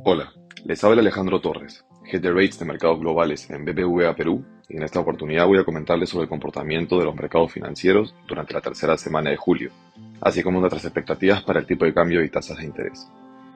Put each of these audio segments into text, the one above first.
Hola, les habla Alejandro Torres, Head de Rates de Mercados Globales en BBVA Perú, y en esta oportunidad voy a comentarles sobre el comportamiento de los mercados financieros durante la tercera semana de julio, así como nuestras expectativas para el tipo de cambio y tasas de interés.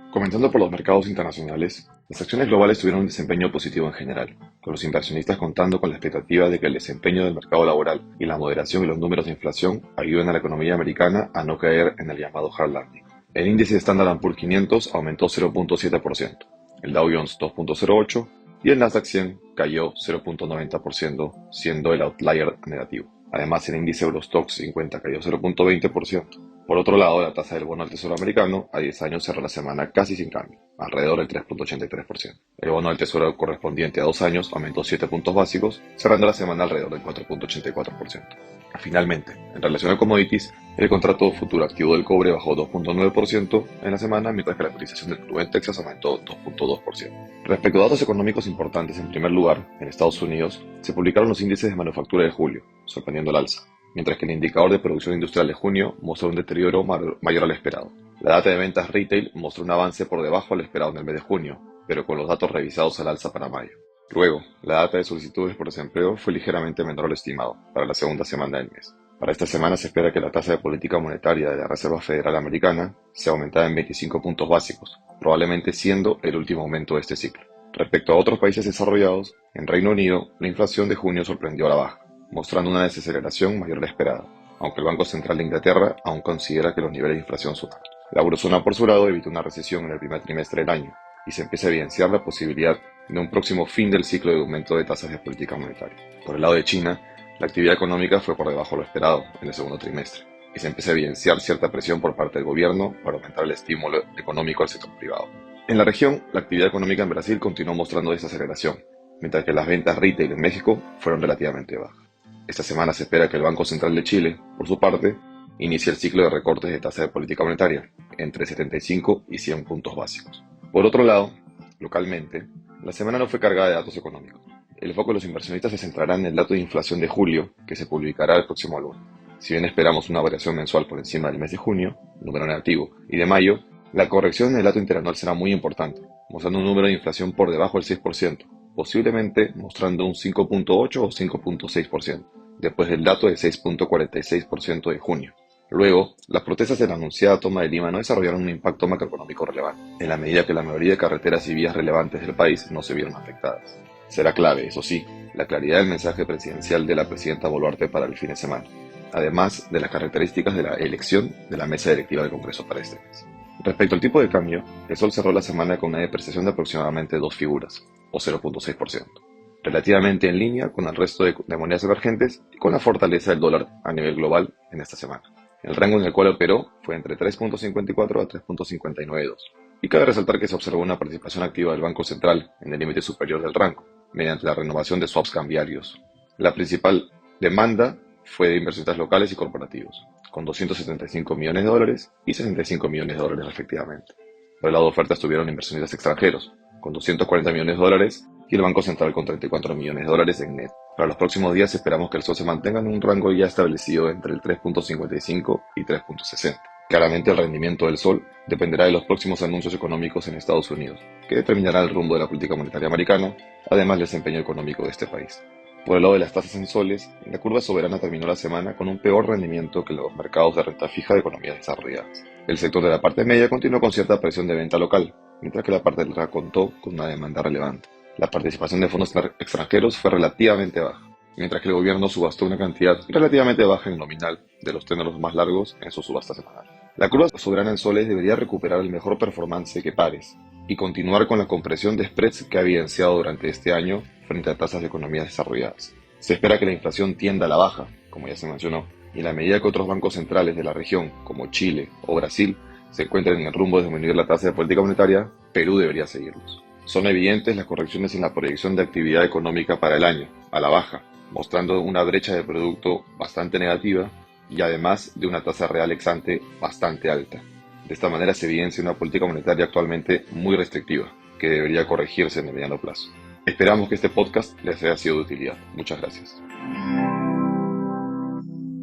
Comenzando por los mercados internacionales, las acciones globales tuvieron un desempeño positivo en general, con los inversionistas contando con la expectativa de que el desempeño del mercado laboral y la moderación en los números de inflación ayuden a la economía americana a no caer en el llamado hard landing. El índice Standard & Poor's 500 aumentó 0.7%, el Dow Jones 2.08% y el Nasdaq 100 cayó 0.90%, siendo el outlier negativo. Además, el índice Eurostoxx 50 cayó 0.20%. Por otro lado, la tasa del bono del Tesoro americano a 10 años cerró la semana casi sin cambio, alrededor del 3.83%. El bono del Tesoro correspondiente a 2 años aumentó 7 puntos básicos, cerrando la semana alrededor del 4.84%. Finalmente, en relación a commodities, el contrato futuro activo del cobre bajó 2.9% en la semana, mientras que la cotización del crudo en Texas aumentó 2.2%. Respecto a datos económicos importantes, en primer lugar, en Estados Unidos, se publicaron los índices de manufactura de julio, sorprendiendo al alza, mientras que el indicador de producción industrial de junio mostró un deterioro mayor al esperado. La data de ventas retail mostró un avance por debajo al esperado en el mes de junio, pero con los datos revisados al alza para mayo. Luego, la data de solicitudes por desempleo fue ligeramente menor a lo estimado para la segunda semana del mes. Para esta semana se espera que la tasa de política monetaria de la Reserva Federal Americana sea aumentada en 25 puntos básicos, probablemente siendo el último aumento de este ciclo. Respecto a otros países desarrollados, en Reino Unido, la inflación de junio sorprendió a la baja, mostrando una desaceleración mayor a la esperada, aunque el Banco Central de Inglaterra aún considera que los niveles de inflación son altos. La eurozona, por su lado, evitó una recesión en el primer trimestre del año, y se empieza a evidenciar la posibilidad de un próximo fin del ciclo de aumento de tasas de política monetaria. Por el lado de China, la actividad económica fue por debajo de lo esperado en el segundo trimestre, y se empieza a evidenciar cierta presión por parte del gobierno para aumentar el estímulo económico al sector privado. En la región, la actividad económica en Brasil continuó mostrando desaceleración, mientras que las ventas retail en México fueron relativamente bajas. Esta semana se espera que el Banco Central de Chile, por su parte, inicie el ciclo de recortes de tasa de política monetaria, entre 75 y 100 puntos básicos. Por otro lado, localmente, la semana no fue cargada de datos económicos. El foco de los inversionistas se centrará en el dato de inflación de julio, que se publicará el próximo lunes. Si bien esperamos una variación mensual por encima del mes de junio, número negativo, y de mayo, la corrección en el dato interanual será muy importante, mostrando un número de inflación por debajo del 6%, posiblemente mostrando un 5.8 o 5.6%, después del dato de 6.46% de junio. Luego, las protestas de la anunciada toma de Lima no desarrollaron un impacto macroeconómico relevante, en la medida que la mayoría de carreteras y vías relevantes del país no se vieron afectadas. Será clave, eso sí, la claridad del mensaje presidencial de la presidenta Boluarte para el fin de semana, además de las características de la elección de la mesa directiva del Congreso para este mes. Respecto al tipo de cambio, el sol cerró la semana con una depreciación de aproximadamente 2 figuras, o 0.6%, relativamente en línea con el resto de monedas emergentes y con la fortaleza del dólar a nivel global en esta semana. El rango en el cual operó fue entre 3.54 a 3.592, y cabe resaltar que se observó una participación activa del Banco Central en el límite superior del rango, mediante la renovación de swaps cambiarios. La principal demanda fue de inversionistas locales y corporativos, con 275 millones de dólares y 65 millones de dólares respectivamente. Por el lado de ofertas tuvieron inversionistas extranjeros, con 240 millones de dólares, y el Banco Central con 34 millones de dólares en net. Para los próximos días esperamos que el sol se mantenga en un rango ya establecido entre el 3.55 y 3.60. Claramente el rendimiento del sol dependerá de los próximos anuncios económicos en Estados Unidos, que determinará el rumbo de la política monetaria americana, además del desempeño económico de este país. Por el lado de las tasas en soles, la curva soberana terminó la semana con un peor rendimiento que los mercados de renta fija de economías desarrolladas. El sector de la parte media continuó con cierta presión de venta local, mientras que la parte larga contó con una demanda relevante. La participación de fondos extranjeros fue relativamente baja, mientras que el gobierno subastó una cantidad relativamente baja en nominal de los teneros más largos en su subasta semanal. La curva soberana en soles debería recuperar el mejor performance que pares y continuar con la compresión de spreads que ha evidenciado durante este año frente a tasas de economías desarrolladas. Se espera que la inflación tienda a la baja, como ya se mencionó, y en la medida que otros bancos centrales de la región, como Chile o Brasil, se encuentren en el rumbo de disminuir la tasa de política monetaria, Perú debería seguirlos. Son evidentes las correcciones en la proyección de actividad económica para el año, a la baja, mostrando una brecha de producto bastante negativa y además de una tasa real ex ante bastante alta. De esta manera se evidencia una política monetaria actualmente muy restrictiva, que debería corregirse en el mediano plazo. Esperamos que este podcast les haya sido de utilidad. Muchas gracias.